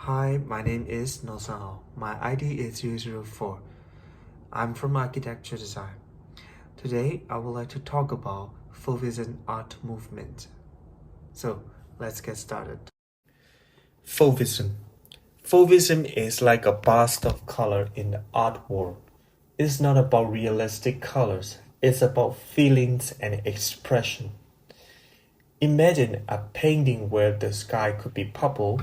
Hi, my name is Nosao. My ID is 004. I'm from architecture design. Today, I would like to talk about Fauvism art movement. So, let's get started. Fauvism. Fauvism is like a burst of color in the art world. It's not about realistic colors, it's about feelings and expression. Imagine a painting where the sky could be purple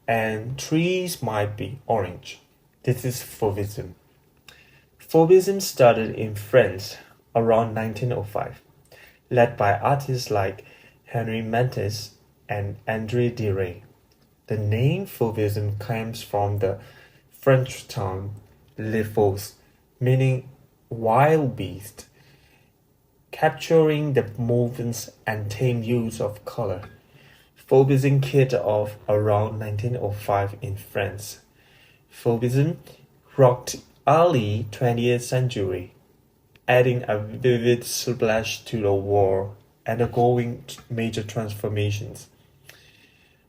and trees might be orange. This is Fauvism. Fauvism started in France around 1905, led by artists like Henri Matisse and André Derain. The name Fauvism comes from the French term "les fauves", meaning wild beast, capturing the movements and tame use of color. Fauvism kicked off around 1905 in France. Fauvism rocked early 20th century, adding a vivid splash to the war, undergoing major transformations.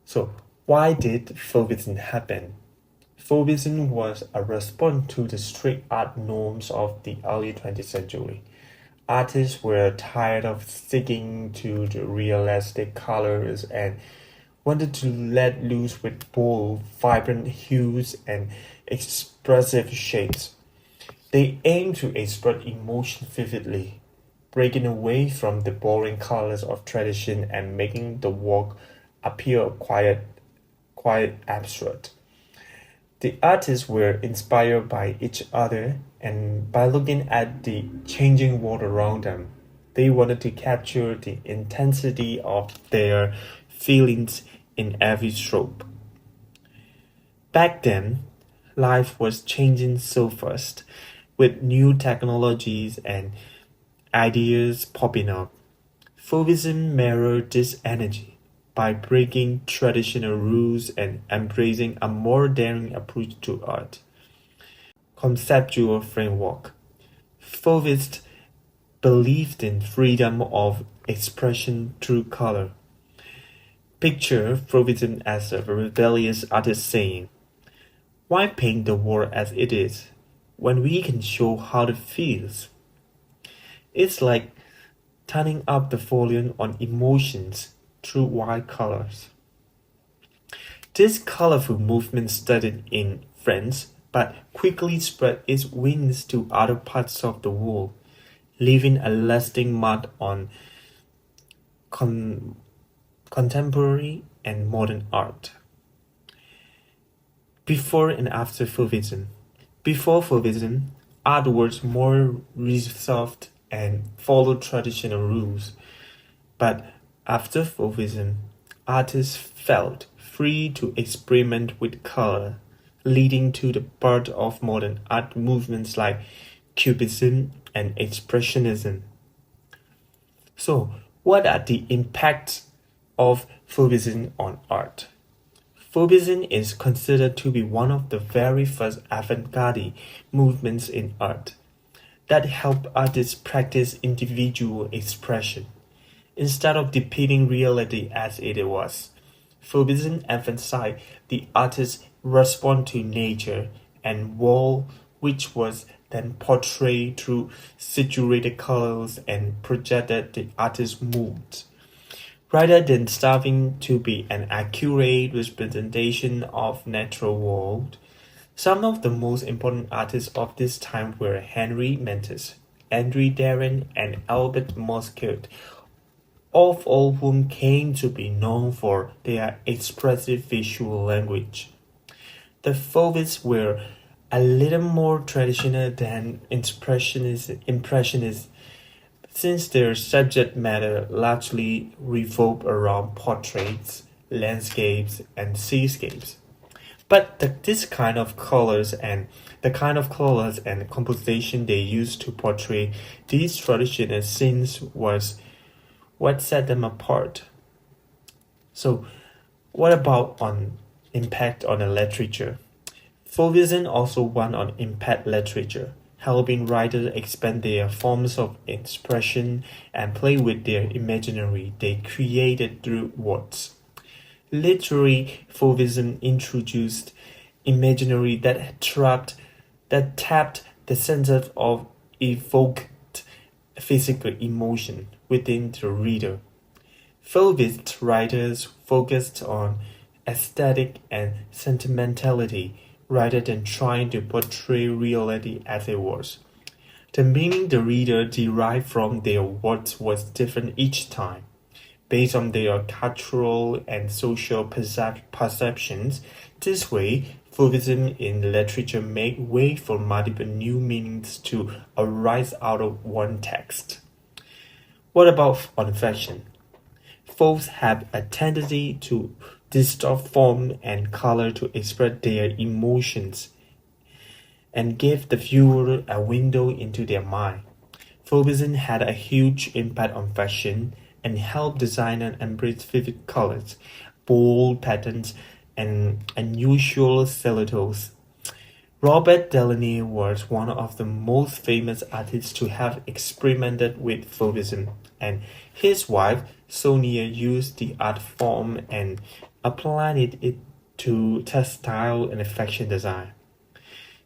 So, why did Fauvism happen? Fauvism was a response to the strict art norms of the early 20th century. Artists were tired of sticking to the realistic colors and wanted to let loose with bold, vibrant hues and expressive shapes. They aimed to express emotion vividly, breaking away from the boring colors of tradition and making the work appear quite abstract. The artists were inspired by each other and by looking at the changing world around them. They wanted to capture the intensity of their feelings in every stroke. Back then, life was changing so fast, with new technologies and ideas popping up. Fauvism mirrored this energy by breaking traditional rules and embracing a more daring approach to art. Conceptual framework. Fauvists believed in freedom of expression through color. Picture Fauvism as a rebellious artist saying, "Why paint the world as it is, when we can show how it feels?" It's like turning up the volume on emotions through wild colors. This colorful movement started in France, but quickly spread its wings to other parts of the world, leaving a lasting mark on contemporary and modern art. Before and after Fauvism. Before Fauvism, art was more reserved and followed traditional rules. But after Fauvism, artists felt free to experiment with color, leading to the birth of modern art movements like Cubism and Expressionism. So, what are the impacts of Fauvism on art? Fauvism is considered to be one of the very first avant-garde movements in art that helped artists practice individual expression. Instead of depicting reality as it was, Fauvism emphasized the artist's response to nature and world, which was then portrayed through saturated colors and projected the artist's moods. Rather than striving to be an accurate representation of natural world, some of the most important artists of this time were Henri Matisse, André Derain, and Albert Mosquet, of all whom came to be known for their expressive visual language. The Fauvists were a little more traditional than Impressionists, since their subject matter largely revolved around portraits, landscapes, and seascapes. But this kind of colors and the kind of colors and composition they used to portray these traditional scenes was what set them apart. So, what about on impact on the literature? Fauvism also won on impact literature, helping writers expand their forms of expression and play with their imaginary they created through words. Literary Fauvism introduced imaginary that tapped the center of evoked physical emotion within the reader. Fauvist writers focused on aesthetic and sentimentality rather than trying to portray reality as it was. The meaning the reader derived from their works was different each time, based on their cultural and social perceptions. This way, Fauvism in literature made way for multiple new meanings to arise out of one text. What about on fashion? Fauves have a tendency to distort form and color to express their emotions and give the viewer a window into their mind. Fauvism had a huge impact on fashion and helped designers embrace vivid colors, bold patterns, and unusual silhouettes. Robert Delaunay was one of the most famous artists to have experimented with Fauvism, and his wife Sonia used the art form and applied it to textile and fashion design,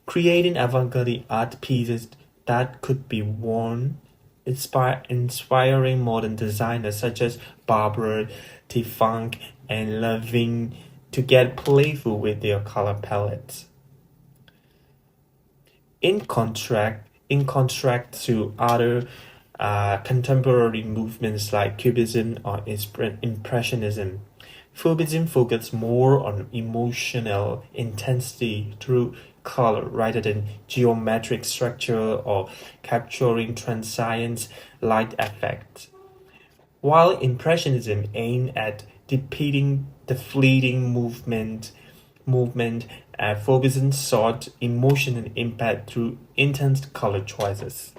creating avant-garde art pieces that could be worn, inspiring modern designers such as Barbara Tiffany and Levine to get playful with their color palettes. In contrast to other contemporary movements like Cubism or Impressionism, Fauvism focused more on emotional intensity through color rather than geometric structure or capturing transient light effects. While Impressionism aimed at depicting the fleeting movement, Fauvism sought emotional impact through intense color choices.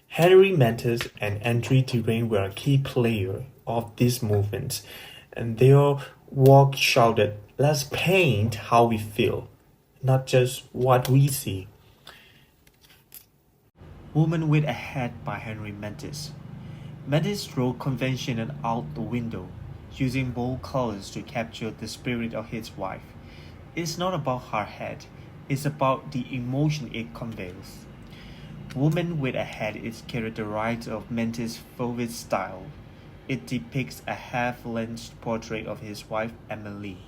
Henry Matisse and André Derain were a key player of this movement, and their work shouted, "Let's paint how we feel, not just what we see." Woman with a Head by Henry Matisse. Matisse threw convention out the window, using bold colors to capture the spirit of his wife. It's not about her head, it's about the emotion it conveys. Woman with a Head is characterized of Matisse's Fauvist style. It depicts a half-length portrait of his wife Emily,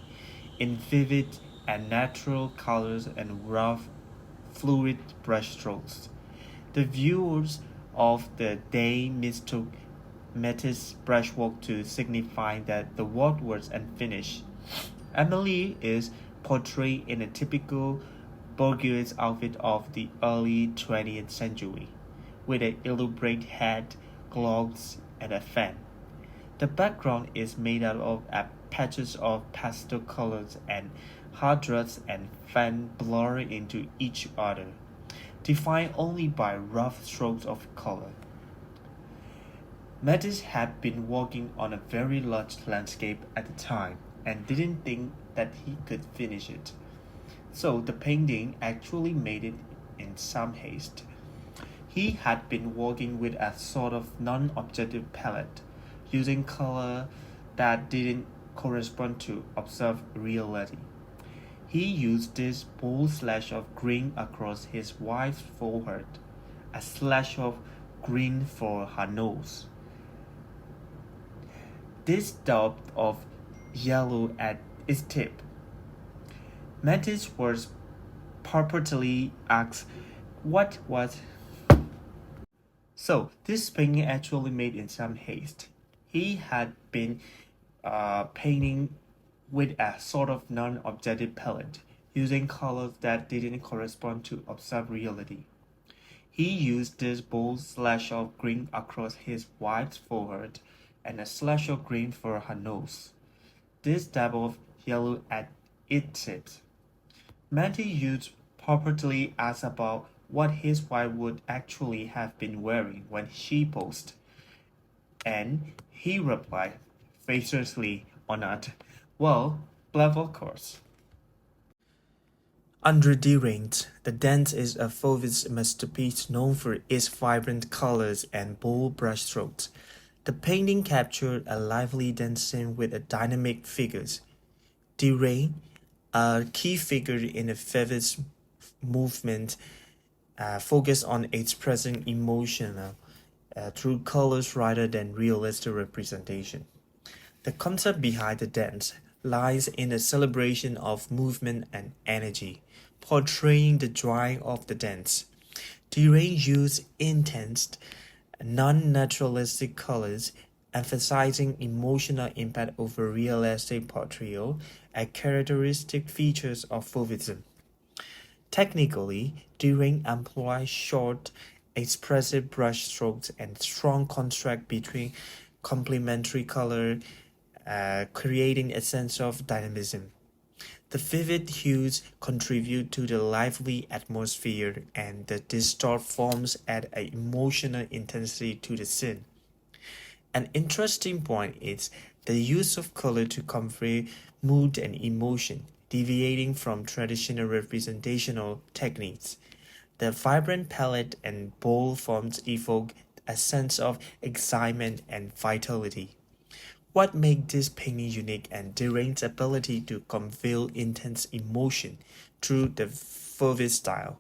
in vivid and natural colors and rough, fluid brushstrokes. The viewers of the day mistook Matisse's brushwork to signify that the work was unfinished. Emily is portrayed in a typical bourgeois outfit of the early 20th century, with an elaborate hat, gloves, and a fan. The background is made out of patches of pastel colors, and her dress and fan blur into each other, defined only by rough strokes of color. Matisse had been working on a very large landscape at the time and didn't think that he could finish it. So the painting actually made it in some haste. He had been working with a sort of non-objective palette, using color that didn't correspond to observed reality. He used this bold slash of green across his wife's forehead, a slash of green for her nose, this dab of yellow at its tip. Matisse was purportedly asked what was. So, this painting actually made in some haste. He had been painting with a sort of non-objective palette, using colors that didn't correspond to observed reality. He used this bold slash of green across his wife's forehead and a slash of green for her nose, this dab of yellow at its tips. Matty used purportedly asked about what his wife would actually have been wearing when she posed, and he replied, facetiously honored, "Well, black of course." Under Derain, The Dance is a Fauvist masterpiece known for its vibrant colors and bold brushstrokes. The painting captured a lively dance scene with a dynamic figures. Derain, a key figure in the Fauvism movement, focused on expressing emotion through colors rather than realistic representation. The concept behind the dance lies in the celebration of movement and energy, portraying the drive of the dance. Derain used intense, non-naturalistic colors, emphasizing emotional impact over realistic portrayal, as characteristic features of Fauvism. Technically, Derain employs short, expressive brushstrokes and strong contrast between complementary color, creating a sense of dynamism. The vivid hues contribute to the lively atmosphere, and the distorted forms add an emotional intensity to the scene. An interesting point is the use of color to convey mood and emotion, deviating from traditional representational techniques. The vibrant palette and bold forms evoke a sense of excitement and vitality. What makes this painting unique and Derain's ability to convey intense emotion through the Fauvism style,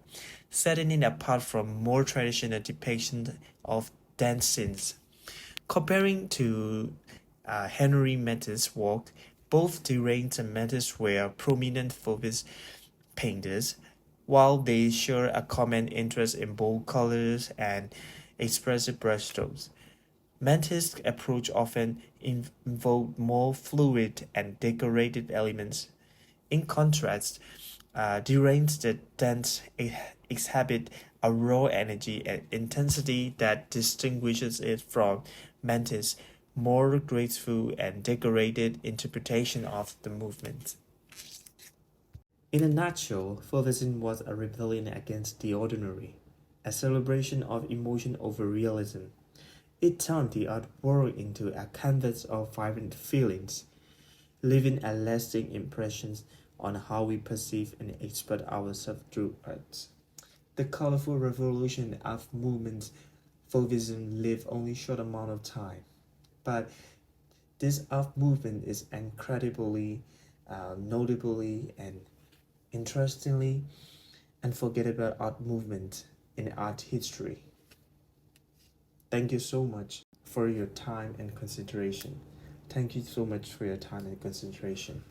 setting it apart from more traditional depictions of dance scenes. Comparing to Henry Matisse's work, both Derain and Matisse were prominent Fauvist painters, while they share a common interest in bold colors and expressive brushstrokes. Matisse's approach often involved more fluid and decorated elements. In contrast, Derain's dance exhibit a raw energy and intensity that distinguishes it from Mantis' more graceful and decorated interpretation of the movement. In a nutshell, Fauvism was a rebellion against the ordinary, a celebration of emotion over realism. It turned the art world into a canvas of vibrant feelings, leaving a lasting impression on how we perceive and express ourselves through art. The colorful revolution of movement Fauvism lived only a short amount of time, but this art movement is incredibly, notably, and interestingly unforgettable art movement in art history. Thank you so much for your time and consideration. Thank you so much for your time and consideration.